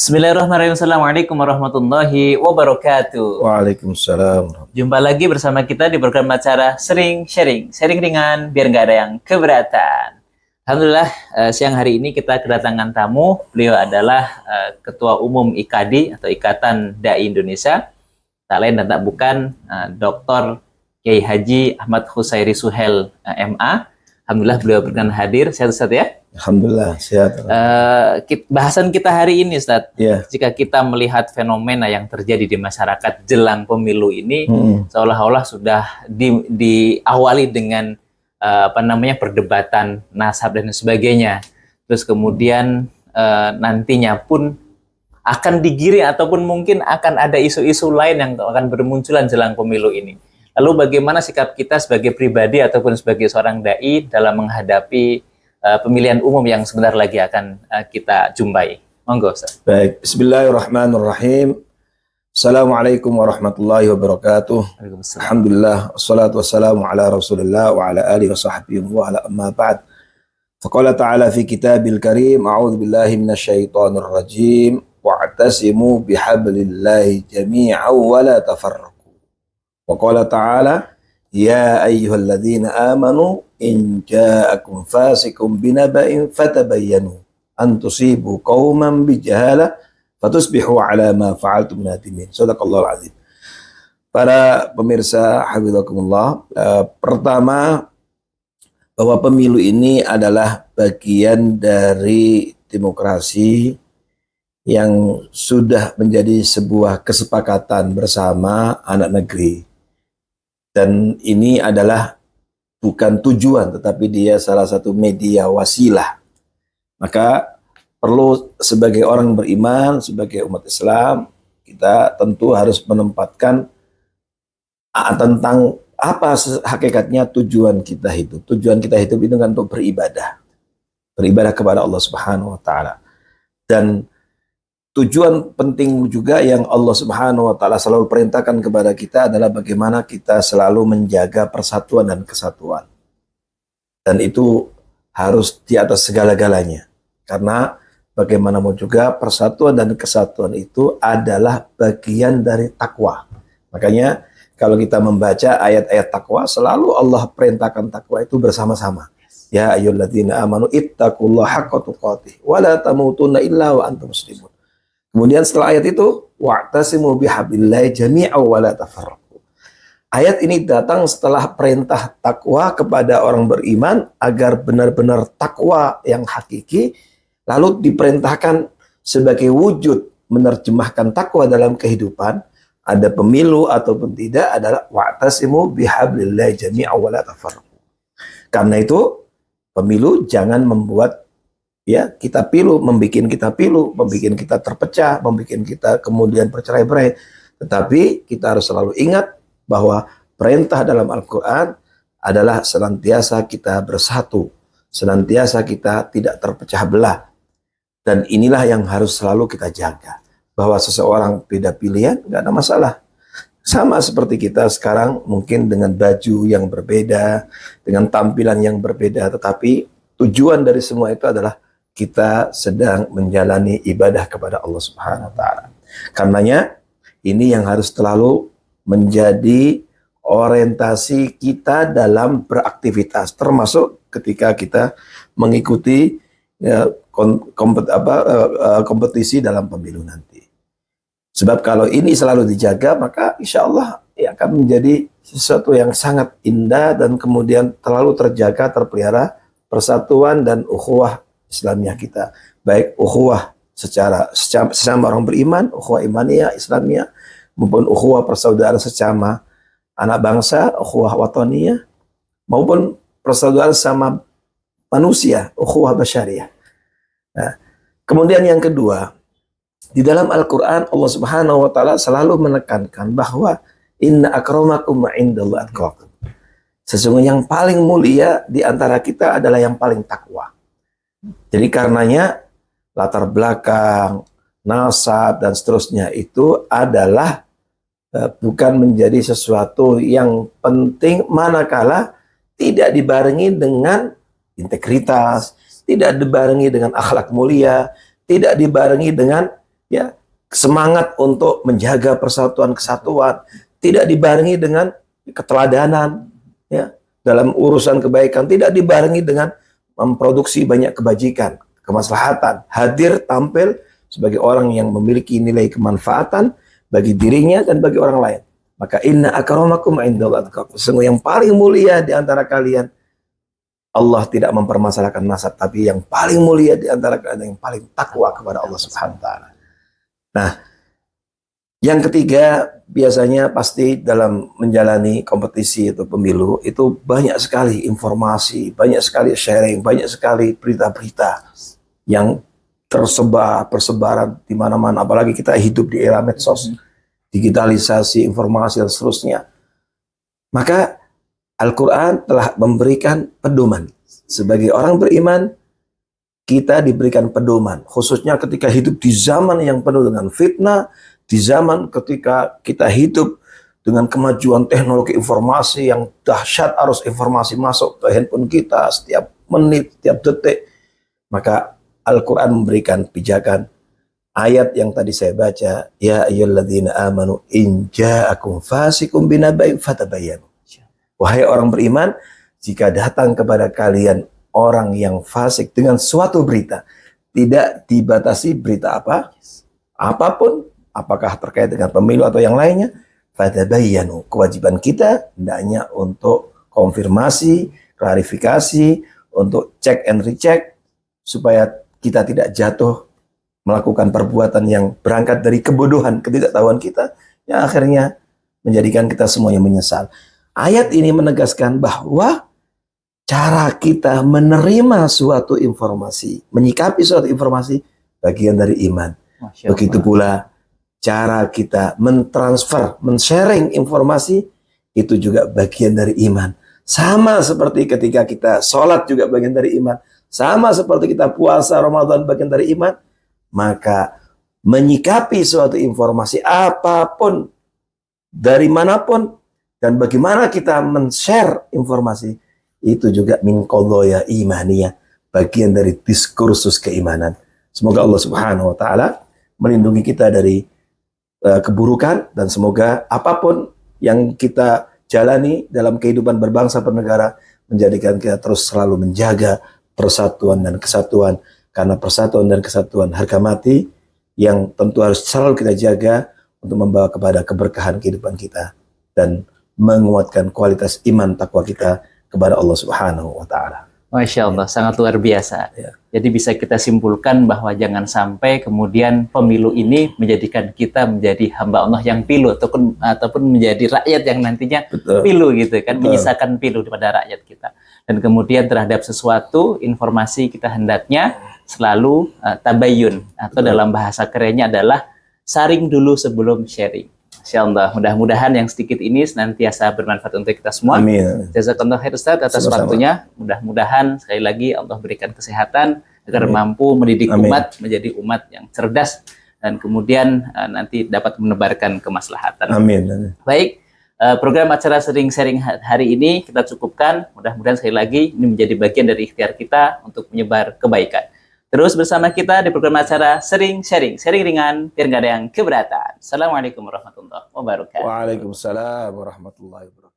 Bismillahirrahmanirrahim. Assalamualaikum warahmatullahi wabarakatuh. Waalaikumsalam. Jumpa lagi bersama kita di program acara Sering Sharing. Sharing ringan biar nggak ada yang keberatan. Alhamdulillah, siang hari ini kita kedatangan tamu. Beliau adalah Ketua Umum IKADI atau Ikatan Dai Indonesia. Tak lain dan tak bukan Dr. Kiai Haji Ahmad Khusairi Suhel, MA. Alhamdulillah beliau berkenan hadir. Sehat Ustaz ya? Alhamdulillah sehat. Bahasan kita hari ini, Ustaz, Ya. jika kita melihat fenomena yang terjadi di masyarakat jelang pemilu ini, seolah-olah sudah diawali dengan perdebatan nasab dan sebagainya. Terus kemudian nantinya pun akan digiring ataupun mungkin akan ada isu-isu lain yang akan bermunculan jelang pemilu ini. Lalu bagaimana sikap kita sebagai pribadi ataupun sebagai seorang dai dalam menghadapi pemilihan umum yang sebentar lagi akan kita jumpai. Monggo, Ustaz. Baik, bismillahirrahmanirrahim. Assalamualaikum warahmatullahi wabarakatuh. Waalaikumsalam. Alhamdulillah, wassalatu wassalamu ala rasulillah wa ala alihi wa sahbihi wa ala amma ba'd. Faqala ta'ala fi kitabil karim, a'udhu billahi minasyaitonir rajim, wa'tasimu bihablillahi jami'an wa la tafarraqu. Wa qala ta'ala, ya ayyuhalladzina amanu in ja'akum fasikum binaba'in fatabayyanu an tusibu qauman bijahalah fatusbihu ala ma fa'altum nadimin. Shadaqallahul azim. Para pemirsa hafizakumullah, pertama bahwa pemilu ini adalah bagian dari demokrasi yang sudah menjadi sebuah kesepakatan bersama anak negeri. Dan ini adalah bukan tujuan, tetapi dia salah satu media wasilah. Maka perlu sebagai orang beriman, sebagai umat Islam, kita tentu harus menempatkan tentang apa hakikatnya tujuan kita hidup. Tujuan kita hidup itu kan untuk beribadah. Beribadah kepada Allah Subhanahu wa Ta'ala. Dan tujuan penting juga yang Allah Subhanahu wa Ta'ala selalu perintahkan kepada kita adalah bagaimana kita selalu menjaga persatuan dan kesatuan. Dan itu harus di atas segala-galanya. Karena bagaimanapun juga persatuan dan kesatuan itu adalah bagian dari takwa. Makanya kalau kita membaca ayat-ayat takwa, selalu Allah perintahkan takwa itu bersama-sama. Ya ayyuhalladzina amanu ittaqullaha haqqa tuqatih wa la tamutunna illa wa antum muslimun. Kemudian setelah ayat itu, wa'tasimu bihablillahi jami'an wa la tafarraqu. Ayat ini datang setelah perintah takwa kepada orang beriman agar benar-benar takwa yang hakiki, lalu diperintahkan sebagai wujud menerjemahkan takwa dalam kehidupan, ada pemilu ataupun tidak, adalah wa'tasimu bihablillahi jami'an wa la tafarraqu. Karena itu, pemilu jangan membuat kita membuat kita terpecah, membuat kita kemudian bercerai-berai. Tetapi kita harus selalu ingat bahwa perintah dalam Al-Quran adalah senantiasa kita bersatu, senantiasa kita tidak terpecah belah. Dan inilah yang harus selalu kita jaga, bahwa seseorang beda pilihan, nggak ada masalah. Sama seperti kita sekarang mungkin dengan baju yang berbeda, dengan tampilan yang berbeda, tetapi tujuan dari semua itu adalah kita sedang menjalani ibadah kepada Allah Subhanahu wa Ta'ala. Karenanya ini yang harus selalu menjadi orientasi kita dalam beraktivitas, termasuk ketika kita mengikuti kompetisi dalam pemilu nanti. Sebab kalau ini selalu dijaga, maka insya Allah akan menjadi sesuatu yang sangat indah dan kemudian terlalu terjaga, terpelihara persatuan dan ukhuwah Islamiyah kita, baik ukhuwah secara sesama orang beriman, ukhuwah imaniyah Islamiyah, maupun ukhuwah persaudaraan sesama anak bangsa, ukhuwah wataniyah, maupun persaudaraan sama manusia, ukhuwah basyariyah. Nah, kemudian yang kedua, di dalam Al-Quran Allah Subhanahu wa Ta'ala selalu menekankan bahwa inna akramakum indallahi atqakum. Sesungguhnya yang paling mulia di antara kita adalah yang paling takwa. Jadi karenanya latar belakang, nasab dan seterusnya itu adalah bukan menjadi sesuatu yang penting manakala tidak dibarengi dengan integritas, tidak dibarengi dengan akhlak mulia, tidak dibarengi dengan ya, semangat untuk menjaga persatuan kesatuan, tidak dibarengi dengan keteladanan, ya, dalam urusan kebaikan, tidak dibarengi dengan memproduksi banyak kebajikan, kemaslahatan, hadir tampil sebagai orang yang memiliki nilai kemanfaatan bagi dirinya dan bagi orang lain. Maka inna akramakum indallahi atqakum. Sesungguhnya yang paling mulia di antara kalian, Allah tidak mempermasalahkan nasab, tapi yang paling mulia di antara kalian yang paling takwa kepada Allah Subhanahu wa taala. Nah, yang ketiga, biasanya pasti dalam menjalani kompetisi atau pemilu itu banyak sekali informasi, banyak sekali sharing, banyak sekali berita-berita yang persebaran di mana-mana. Apalagi kita hidup di era medsos, digitalisasi informasi dan seterusnya. Maka Al-Quran telah memberikan pedoman. Sebagai orang beriman, kita diberikan pedoman. Khususnya ketika hidup di zaman yang penuh dengan fitnah, di zaman ketika kita hidup dengan kemajuan teknologi informasi yang dahsyat, arus informasi masuk ke handphone kita setiap menit, setiap detik. Maka Al-Quran memberikan pijakan. Ayat yang tadi saya baca, ya ayyuhalladzina amanu in ja'akum fasikum binaba'in fatabayyanu. Wahai orang beriman, jika datang kepada kalian orang yang fasik dengan suatu berita, tidak dibatasi berita apa, apapun, apakah terkait dengan pemilu atau yang lainnya, fatabayyanu. Kewajiban kita hendaknya untuk konfirmasi, klarifikasi, untuk cek and recheck, supaya kita tidak jatuh melakukan perbuatan yang berangkat dari kebodohan, ketidaktahuan kita, yang akhirnya menjadikan kita semuanya menyesal. Ayat ini menegaskan bahwa cara kita menerima suatu informasi, menyikapi suatu informasi, bagian dari iman. Begitu pula cara kita mentransfer, men-sharing informasi, itu juga bagian dari iman. Sama seperti ketika kita sholat juga bagian dari iman. Sama seperti kita puasa Ramadan bagian dari iman. Maka menyikapi suatu informasi apapun, dari manapun, dan bagaimana kita men-share informasi, itu juga min qadaya imaniyah, bagian dari diskursus keimanan. Semoga Allah Subhanahu wa taala melindungi kita dari keburukan, dan semoga apapun yang kita jalani dalam kehidupan berbangsa bernegara menjadikan kita terus selalu menjaga persatuan dan kesatuan, karena persatuan dan kesatuan harga mati yang tentu harus selalu kita jaga untuk membawa kepada keberkahan kehidupan kita dan menguatkan kualitas iman takwa kita kepada Allah Subhanahu wa taala. Masya Allah, sangat luar biasa. Ya. Jadi bisa kita simpulkan bahwa jangan sampai kemudian pemilu ini menjadikan kita menjadi hamba Allah yang pilu, ataupun menjadi rakyat yang nantinya pilu gitu kan, menyisakan pilu kepada rakyat kita. Dan kemudian terhadap sesuatu informasi kita hendaknya selalu tabayyun, atau dalam bahasa kerennya adalah saring dulu sebelum sharing. Masya Allah, mudah-mudahan yang sedikit ini senantiasa bermanfaat untuk kita semua. Amin. Jazakallah khair Ustaz atas waktunya. Mudah-mudahan sekali lagi Allah berikan kesehatan agar mampu mendidik umat menjadi umat yang cerdas, dan kemudian nanti dapat menebarkan kemaslahatan. Amin. Baik, program acara sering sharing hari ini kita cukupkan. Mudah-mudahan sekali lagi ini menjadi bagian dari ikhtiar kita untuk menyebar kebaikan. Terus bersama kita di program acara sering sharing ringan biar nggak ada yang keberatan. Assalamualaikum warahmatullahi wabarakatuh. Waalaikumsalam warahmatullahi wabarakatuh.